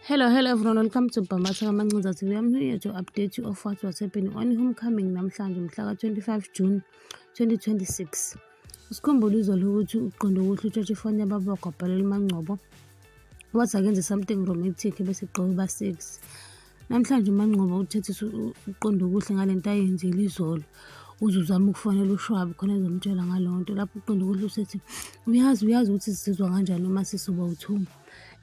Hello everyone, welcome to Bhamatha Kamancinza TV. I'm here to update you of what was happening on Homecoming namhlanje mhla ka-25 June 2026. Usikhumbule izolo ukuthi uqonde ukuthi uTshatshe Fonye ababokho abhalela uMangcobo wathi akenze something romantic bese gqoke ba-6. Namhlanje uMangcobo uthethisa uqonde ukuthi ngale nto ayenzile izolo uzuzama ukufonela uShwabi khona ezomtshela ngaleyo nto. Lapho uqonde ukuthi usethi uyazi ukuthi sizizwa kanjani uma sisuba uthumba.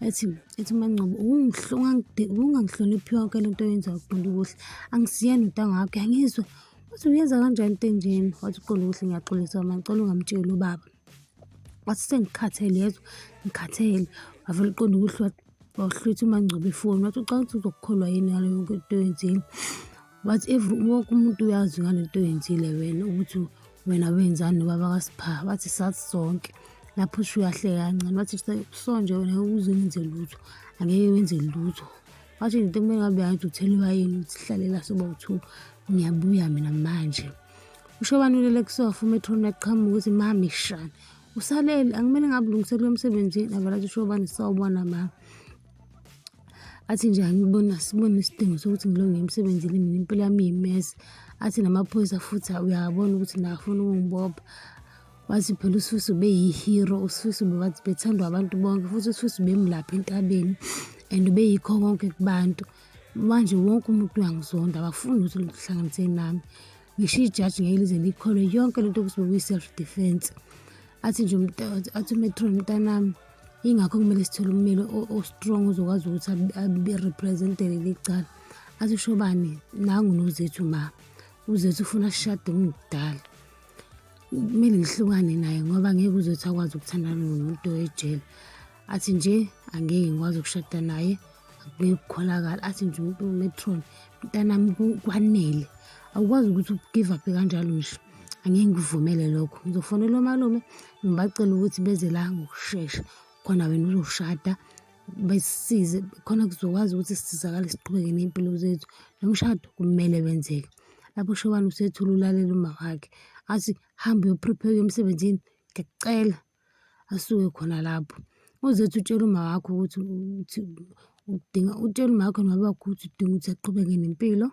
Ethi uMangcobo ungangihloniphi yonke lento oyenza uqonde ukuthi angisiyani utangakho angizwa wathi uyenza kanjani into enjeni. Wathi uqonde ukuthi ngiyaxolisa ngicela ungamtsheli ubaba. Wathi sengikhathele yezwa ngikhathele. Wavele uqonde ukuthi wahluthwa uMangcobo ifoni. Wathi ucanga ukuthi uzokukholwa yini ngale yonke into oyenzile. Wathi wonke umuntu uyazi ngale nto oyenzile wena ukuthi wena wenzani nobaba kaSipha. Wathi sathi sonke. Lapho usho uyahleka kancane. Wathi sonje wena uze wenze lutho angeke wenze lutho. Wathi into kumele ngabe yathi uthelwa yini ukuthi hlalela soba uthu ngiyabuya mina manje. UShobani ulele kusofa uMetron yaqhamuka ukuthi mami shana usalele angimele ngabe ulungiselwe emsebenzini. Avela athi uShobani sawubona mama. Athi nje sibone isidingo sokuthi ngilonge emsebenzini mina impilo yami iyimesi. Athi namaphoyisa futhi uyabona ukuthi nafuna ukungibopha. Wathi phela uSifiso ubeyihero, uSifiso bathi bethandwa abantu bonke futhi uSifiso bemlapha entabeni and ubeyikho konke kubantu. Manje wonke umuntu uyangizonda abafuni ukuthi ngihlanganise nami. Ngisho ijaji ngeke lize likholwe yonke lento ukuthi bekuyi-self defense. Athi nje athi uMetron mntanami ingakho kumele sithole ummeli o-strong uzokwazi ukuthi abe represented licala. Athi uShobani nangu noZethu ma uZethu ufuna sishade ngidala kumele ngihlukane naye ngoba ngeke uZethu akwazi ukuthandana nomuntu ejele. Athi nje angeke ngikwazi ukushada naye ngeke ukukholakala. Athi nje uMetron mntanami kwanele awukwazi ukuthi ugive up kanjalo nje angeke ngivumele lokho. Ngizofonela umalume ngibacela ukuthi beze la ngokushesha khona wena uzoshada besisize khona kuzokwazi ukuthi sisizakale siqhubeke nempilo zethu. Nomshado kumele wenzeke. Lapho uShobani usethula ulalela uma wakhe. Athi hamba uyoprepare emsebenzini ngiyacela asuke khona lapho. UZethu utshela uma wakho ukuthi utshela uma wakho nobaba wakho ukuthi udinga ukuthi aqhubeke nempilo.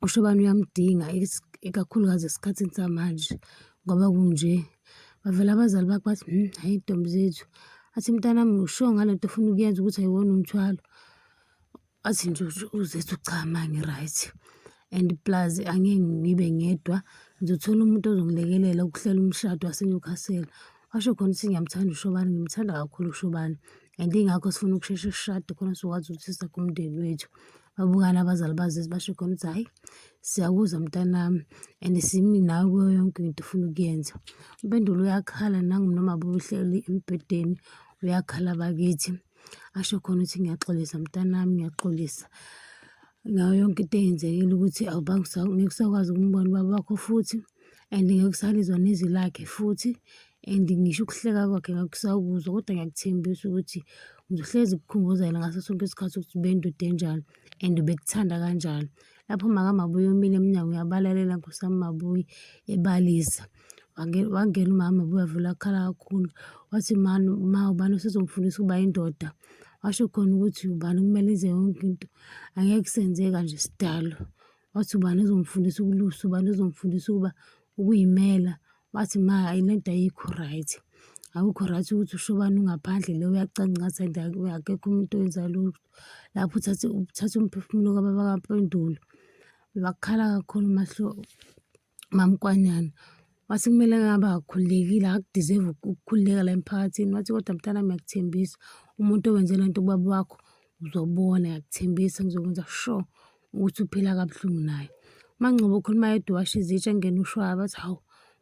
UShobani uyamdinga ikakhulukazi esikhathini samanje ngoba kunje. Bavela abazali bakhe bathi hayi intombi zethu. Athi mntanami usho ngale nto ufuna ukuyenza ukuthi ayiwona umthwalo. Athi nje uZethu cha ma ngi-right and plus angeke ngibe ngedwa ngizothola umuntu ozongilekelela ukuhlela umshado waseNewcastle. Washo khona ukuthi ngiyamthanda uShobani ngimthanda kakhulu uShobani and ingakho sifuna ukusheshe sishade khona sizokwazi ukuthi sisakhe umndeni wethu. Babukana abazali baZethu basho khona ukuthi hayi siyakuzwa mntanami and simi nawe kuyo yonke into ufuna ukuyenza. Impendulo uyakhala nangu noma buhleli embhedeni uyakhala bakithi. Asho khona ukuthi ngiyaxolisa mntanami ngiyaxolisa ngayo yonke into eyenzekile ukuthi ngeke usakwazi ukumbona ubaba wakho futhi and ngeke usalizwa nezwi lakhe futhi and ngisho ukuhleka kwakhe ngeke usakuzwa kodwa ngiyakuthembisa ukuthi ngizohlezi ukukhumbuzela ngaso sonke isikhathi ukuthi ubendoda enjani and ubekuthanda kanjani. Lapho uMakaMabuyi umile emnyango uyabalalela Nkosikazi Mabuyi ebalisa. Wangena umama Mabuyi wavela wakhala kakhulu. Wathi ma ubani usezongifundisa ukuba indoda. Washo khona ukuthi ubani kumele enze yonke into angeke kusenzeka nje sidalo. Wathi ubani uzongifundisa ukulusa ubani uzongifundisa ukuba ukuyimela. Wathi ma ayilento ayikho right. Akukho right ukuthi uShobani ungaphandle le uyacanca ngathi akekho umuntu owenza lutho. Lapho uthathe umphefumulo kababa kaMpendulo. Wakhala kakhulu uMamKwanyana. Wathi kumele ngabe akakhululekile akudeserve ukukhululeka la emphakathini. Wathi kodwa mntanami ngiyakuthembisa umuntu owenze lento kubaba wakho uzobona. Ngiyakuthembisa ngizokwenza sure ukuthi uphila kabuhlungu naye. uMangcobo ukhuluma yedwa washo izitsha engena uShwabi. Wathi hawu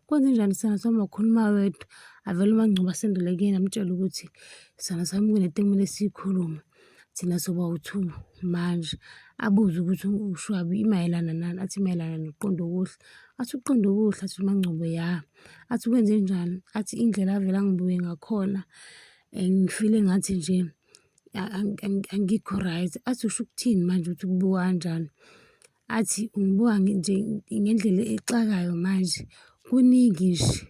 kwenze njani sana sami wakhuluma wedwa. Avele uMangcobo asendele kuyena amtshela ukuthi sana sami kunento ekumele siyikhulume thina soba u-2 manje. Abuze ukuthi uShwabi imayelana nani. Athi imayelana noqondo okuhle. Athi uqondo okuhle. Athi uMangcobo ya. Athi kwenze njani. Athi indlela avele angibuye ngakhona ngifile ngathi nje angikho right. Athi usho ukuthini manje ukuthi kubuka kanjani. Athi ungibuka nje ngendlela exakayo manje kuningi nje.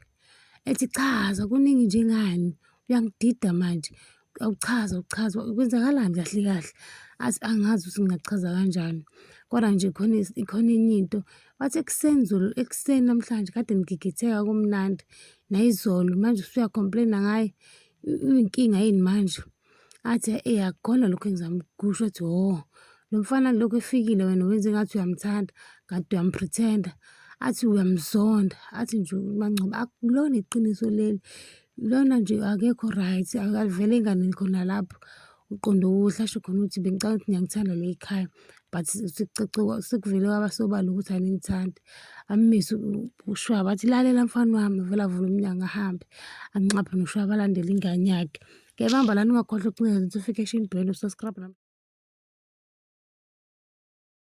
Ethi chaza kuningi nje ngani uyangidida manje awuchaza kwenzakalani kahle kahle, athi angazi ukuthi ngingachaza kanjani. Kodwa nje ikhona enye into, bathi ekuseni namhlanje kade ngigigitheka kumnandi, nayizolo manje usuya-complain-a ngaye, uyinkinga yini manje? Athi akukhona lokhu engizama ukukusho, athi lo mfana lokhu efikile wena wenze ngathi uyamthanda, kanti uyam-pretend-a, athi uyamzonda, athi nje uMaNceba akulona iqiniso leli, lona nje akekho right, akalivele enganeni khona lapho. Uqonde ukuwuhle asho khona ukuthi bengicabanga ukuthi niyangithanda la ekhaya, but sekuvele kwaba sobala ukuthi aningithandi. Amise uShwaba athi, lalela mfana wami, avele avule umnyango ahambe, anxaphe noShwaba alandele ingane yakhe. Ngiyabamba la, ningakhohlwa ukucika notification bell, usubscribe .